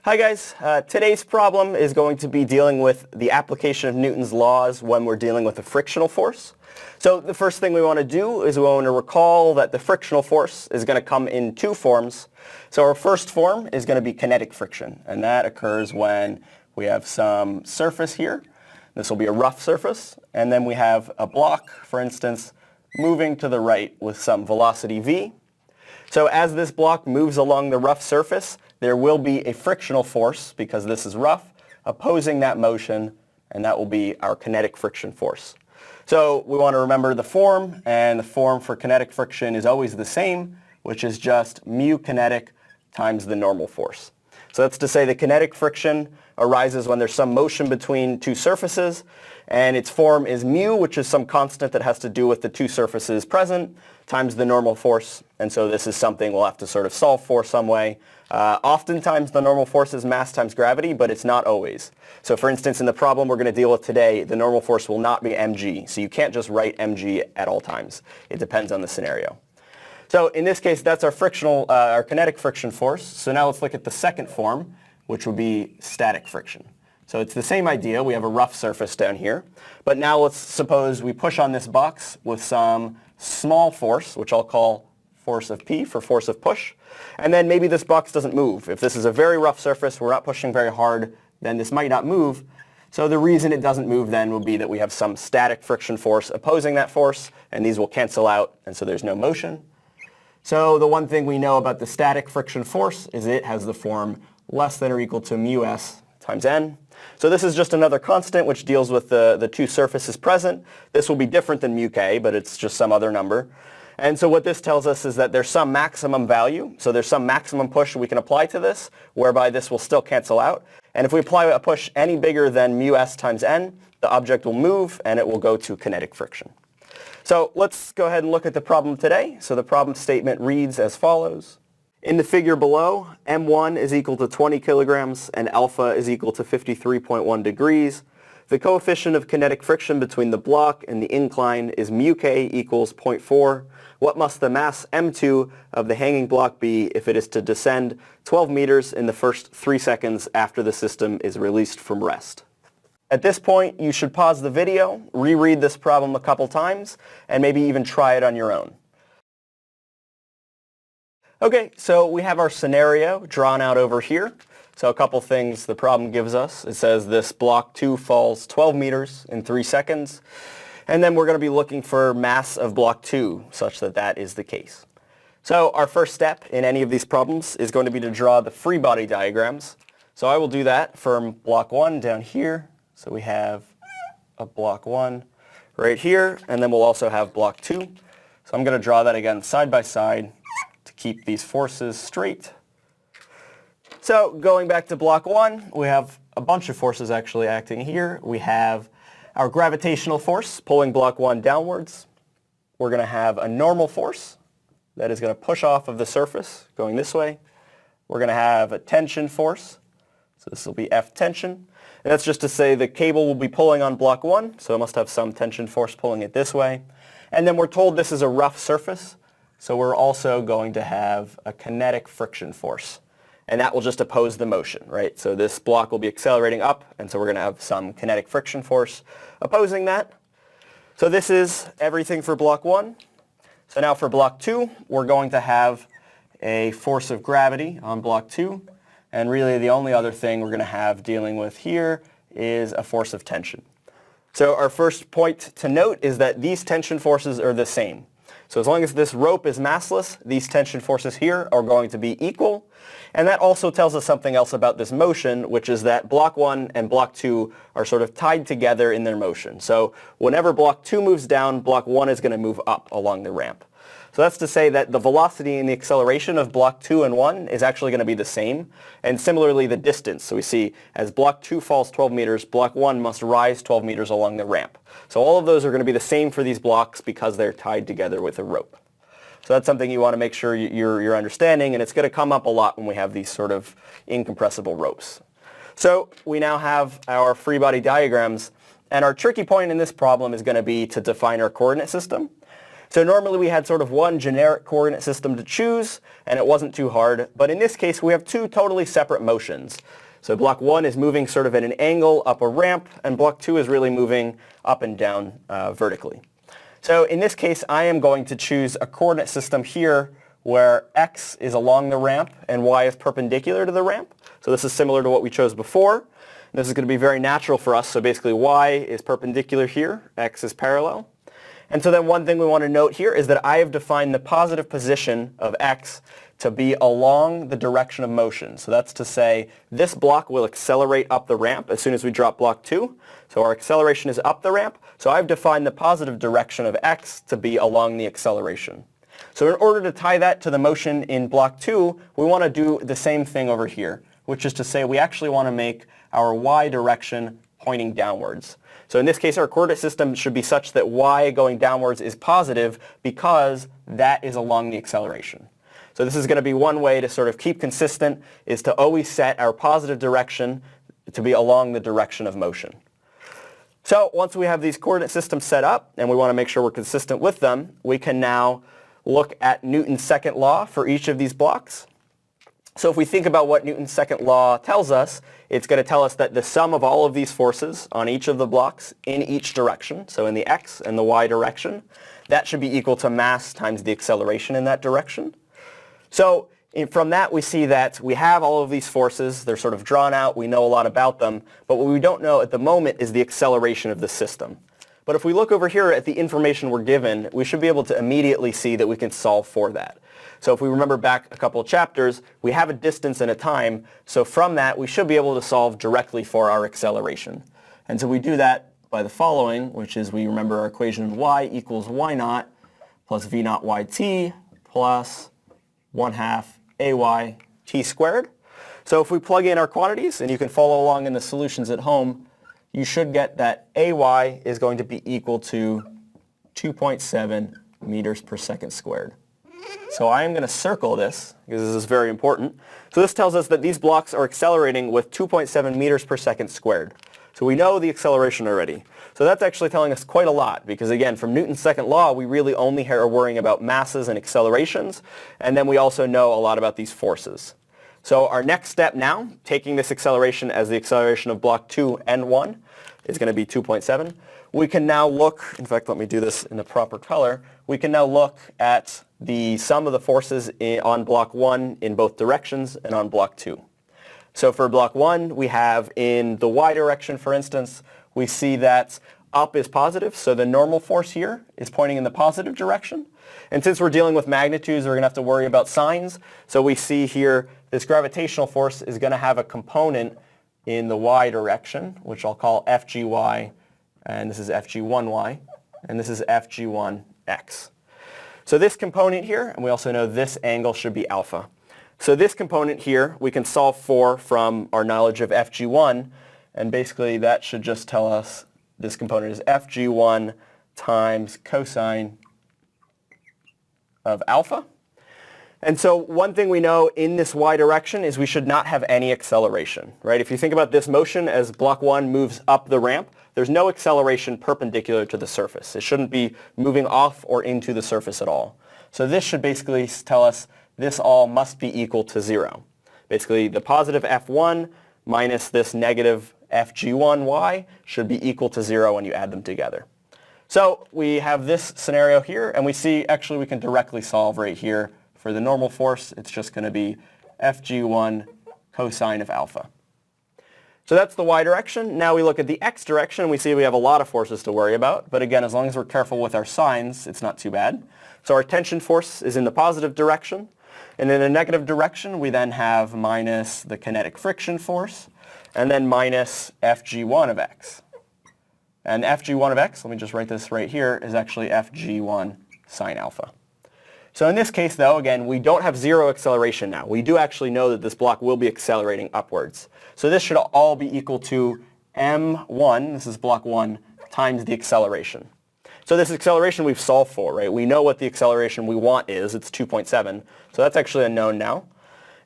Hi guys, today's problem is going to be dealing with the application of Newton's laws when we're dealing with a frictional force. So the first thing we want to do is we want to recall that the frictional force is going to come in two forms. So our first form is going to be kinetic friction, and that occurs when we have some surface here. This will be a rough surface, and then we have a block, for instance, moving to the right with some velocity v. So as this block moves along the rough surface, there will be a frictional force, because this is rough, opposing that motion, and that will be our kinetic friction force. So we want to remember the form, and the form for kinetic friction is always the same, which is just mu kinetic times the normal force. So that's to say the kinetic friction arises when there's some motion between two surfaces, and its form is mu, which is some constant that has to do with the two surfaces present, times the normal force. And so this is something we'll have to sort of solve for some way. Oftentimes the normal force is mass times gravity, but it's not always. So for instance, in the problem we're going to deal with today, the normal force will not be mg. So you can't just write mg at all times. It depends on the scenario. So in this case, that's our kinetic friction force. So now let's look at the second form, which would be static friction. So it's the same idea. We have a rough surface down here. But now let's suppose we push on this box with some small force, which I'll call force of P for force of push. And then maybe this box doesn't move. If this is a very rough surface, we're not pushing very hard, then this might not move. So the reason it doesn't move then will be that we have some static friction force opposing that force, and these will cancel out, and so there's no motion. So the one thing we know about the static friction force is it has the form less than or equal to mu s times n. So this is just another constant which deals with the two surfaces present. This will be different than mu k, but it's just some other number. And so what this tells us is that there's some maximum value. So there's some maximum push we can apply to this, whereby this will still cancel out. And if we apply a push any bigger than mu s times n, the object will move and it will go to kinetic friction. So let's go ahead and look at the problem today. So the problem statement reads as follows. In the figure below, m1 is equal to 20 kilograms and alpha is equal to 53.1 degrees. The coefficient of kinetic friction between the block and the incline is mu k equals 0.4. What must the mass m2 of the hanging block be if it is to descend 12 meters in the first 3 seconds after the system is released from rest? At this point, you should pause the video, reread this problem a couple times, and maybe even try it on your own. Okay, so we have our scenario drawn out over here. So a couple things the problem gives us. It says this block 2 falls 12 meters in 3 seconds. And then we're going to be looking for mass of block 2 such that that is the case. So our first step in any of these problems is going to be to draw the free body diagrams. So I will do that from block 1 down here. So we have a block 1 right here, and then we'll also have block 2. So I'm going to draw that again side by side to keep these forces straight. So going back to block 1, we have a bunch of forces actually acting here. We have our gravitational force pulling block 1 downwards. We're going to have a normal force that is going to push off of the surface going this way. We're going to have a tension force. So this will be F tension. And that's just to say the cable will be pulling on block 1, so it must have some tension force pulling it this way. And then we're told this is a rough surface, so we're also going to have a kinetic friction force. And that will just oppose the motion, right? So this block will be accelerating up, and so we're going to have some kinetic friction force opposing that. So this is everything for block 1. So now for block 2, we're going to have a force of gravity on block 2. And really the only other thing we're going to have dealing with here is a force of tension. So our first point to note is that these tension forces are the same. So as long as this rope is massless, these tension forces here are going to be equal. And that also tells us something else about this motion, which is that block 1 and block 2 are sort of tied together in their motion. So whenever block 2 moves down, block 1 is going to move up along the ramp. So that's to say that the velocity and the acceleration of block 2 and 1 is actually going to be the same. And similarly, the distance. So we see as block 2 falls 12 meters, block 1 must rise 12 meters along the ramp. So all of those are going to be the same for these blocks because they're tied together with a rope. So that's something you want to make sure you're understanding, and it's going to come up a lot when we have these sort of incompressible ropes. So we now have our free body diagrams, and our tricky point in this problem is going to be to define our coordinate system. So normally we had sort of one generic coordinate system to choose, and it wasn't too hard. But in this case, we have two totally separate motions. So block 1 is moving sort of at an angle up a ramp, and block 2 is really moving up and down vertically. So in this case, I am going to choose a coordinate system here where x is along the ramp and y is perpendicular to the ramp. So this is similar to what we chose before. This is going to be very natural for us. So basically y is perpendicular here, x is parallel. And so then one thing we want to note here is that I have defined the positive position of x to be along the direction of motion. So that's to say this block will accelerate up the ramp as soon as we drop block 2. So our acceleration is up the ramp. So I've defined the positive direction of x to be along the acceleration. So in order to tie that to the motion in block 2, we want to do the same thing over here, which is to say we actually want to make our y direction pointing downwards. So in this case, our coordinate system should be such that y going downwards is positive because that is along the acceleration. So this is going to be one way to sort of keep consistent, is to always set our positive direction to be along the direction of motion. So once we have these coordinate systems set up, and we want to make sure we're consistent with them, we can now look at Newton's second law for each of these blocks. So if we think about what Newton's second law tells us, it's going to tell us that the sum of all of these forces on each of the blocks in each direction, so in the x and the y direction, that should be equal to mass times the acceleration in that direction. So from that we see that we have all of these forces, they're sort of drawn out, we know a lot about them, but what we don't know at the moment is the acceleration of the system. But if we look over here at the information we're given, we should be able to immediately see that we can solve for that. So if we remember back a couple of chapters, we have a distance and a time, so from that we should be able to solve directly for our acceleration. And so we do that by the following, which is we remember our equation y equals y naught plus v naught yt plus 1/2 ay t squared. So if we plug in our quantities, and you can follow along in the solutions at home, you should get that ay is going to be equal to 2.7 meters per second squared. So I am going to circle this, because this is very important. So this tells us that these blocks are accelerating with 2.7 meters per second squared. So we know the acceleration already. So that's actually telling us quite a lot, because again, from Newton's second law, we really only are worrying about masses and accelerations, and then we also know a lot about these forces. So our next step now, taking this acceleration as the acceleration of block 2 and 1, is going to be 2.7. We can now look, in fact, let me do this in the proper color. We can now look at the sum of the forces on block 1 in both directions and on block 2. So for block 1, we have in the y direction, for instance, we see that up is positive, so the normal force here is pointing in the positive direction. And since we're dealing with magnitudes, we're going to have to worry about signs. So we see here this gravitational force is going to have a component in the y direction, which I'll call FGY, and this is FG1y, and this is FG1x. So this component here, and we also know this angle should be alpha. So this component here we can solve for from our knowledge of FG1, and basically that should just tell us this component is FG1 times cosine of alpha. And so one thing we know in this y direction is we should not have any acceleration, right? If you think about this motion as block 1 moves up the ramp, there's no acceleration perpendicular to the surface. It shouldn't be moving off or into the surface at all. So this should basically tell us this all must be equal to 0. Basically, the positive F1 minus this negative FG1y should be equal to 0 when you add them together. So we have this scenario here, and we see actually we can directly solve right here. For the normal force, it's just going to be Fg1 cosine of alpha. So that's the y direction. Now we look at the x direction, and we see we have a lot of forces to worry about. But again, as long as we're careful with our signs, it's not too bad. So our tension force is in the positive direction. And in a negative direction, we then have minus the kinetic friction force, and then minus Fg1 of x. And Fg1 of x, let me just write this right here, is actually Fg1 sine alpha. So in this case, though, again, we don't have 0 acceleration now. We do actually know that this block will be accelerating upwards. So this should all be equal to m1, this is block 1, times the acceleration. So this acceleration we've solved for, right? We know what the acceleration we want is. It's 2.7. So that's actually a known now.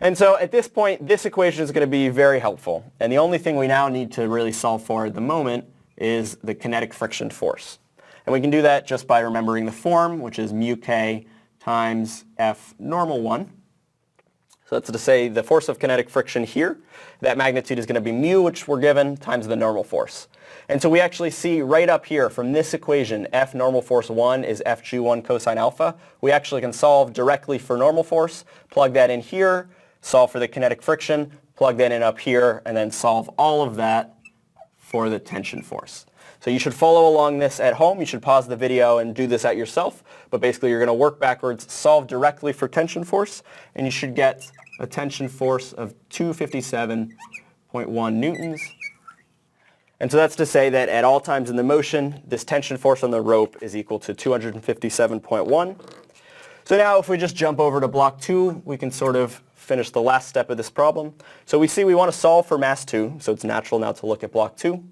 And so at this point, this equation is going to be very helpful. And the only thing we now need to really solve for at the moment is the kinetic friction force. And we can do that just by remembering the form, which is mu k times F normal 1. So that's to say the force of kinetic friction here, that magnitude is going to be mu, which we're given, times the normal force. And so we actually see right up here from this equation, F normal force 1 is Fg1 cosine alpha. We actually can solve directly for normal force, plug that in here, solve for the kinetic friction, plug that in up here, and then solve all of that for the tension force. So you should follow along this at home. You should pause the video and do this at yourself. But basically you're going to work backwards, solve directly for tension force, and you should get a tension force of 257.1 newtons. And so that's to say that at all times in the motion, this tension force on the rope is equal to 257.1. So now if we just jump over to block 2, we can sort of finish the last step of this problem. So we see we want to solve for mass 2, so it's natural now to look at block 2.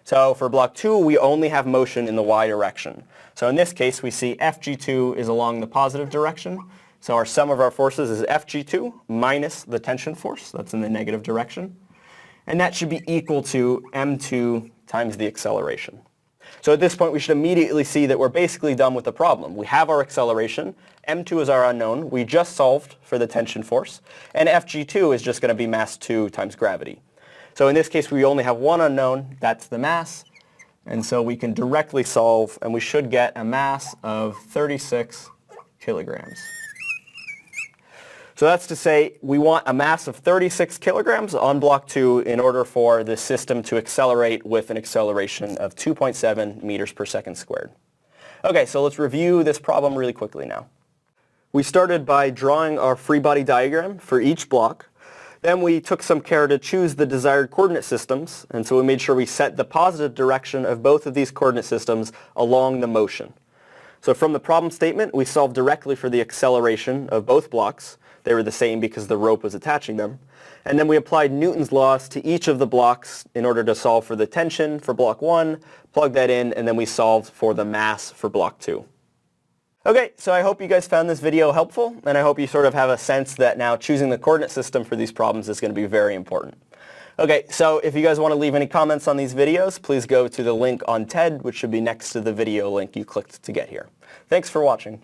So for block 2, we only have motion in the y direction. So in this case, we see Fg2 is along the positive direction. So our sum of our forces is Fg2 minus the tension force. That's in the negative direction. And that should be equal to m2 times the acceleration. So at this point, we should immediately see that we're basically done with the problem. We have our acceleration. m2 is our unknown. We just solved for the tension force. And Fg2 is just going to be mass 2 times gravity. So in this case, we only have one unknown. That's the mass. And so we can directly solve, and we should get a mass of 36 kilograms. So that's to say we want a mass of 36 kilograms on block 2 in order for the system to accelerate with an acceleration of 2.7 meters per second squared. Okay, so let's review this problem really quickly now. We started by drawing our free body diagram for each block. Then we took some care to choose the desired coordinate systems, and so we made sure we set the positive direction of both of these coordinate systems along the motion. So from the problem statement, we solved directly for the acceleration of both blocks. They were the same because the rope was attaching them. And then we applied Newton's laws to each of the blocks in order to solve for the tension for block 1, plug that in, and then we solved for the mass for block 2. Okay, so I hope you guys found this video helpful, and I hope you sort of have a sense that now choosing the coordinate system for these problems is going to be very important. Okay, so if you guys want to leave any comments on these videos, please go to the link on TED, which should be next to the video link you clicked to get here. Thanks for watching.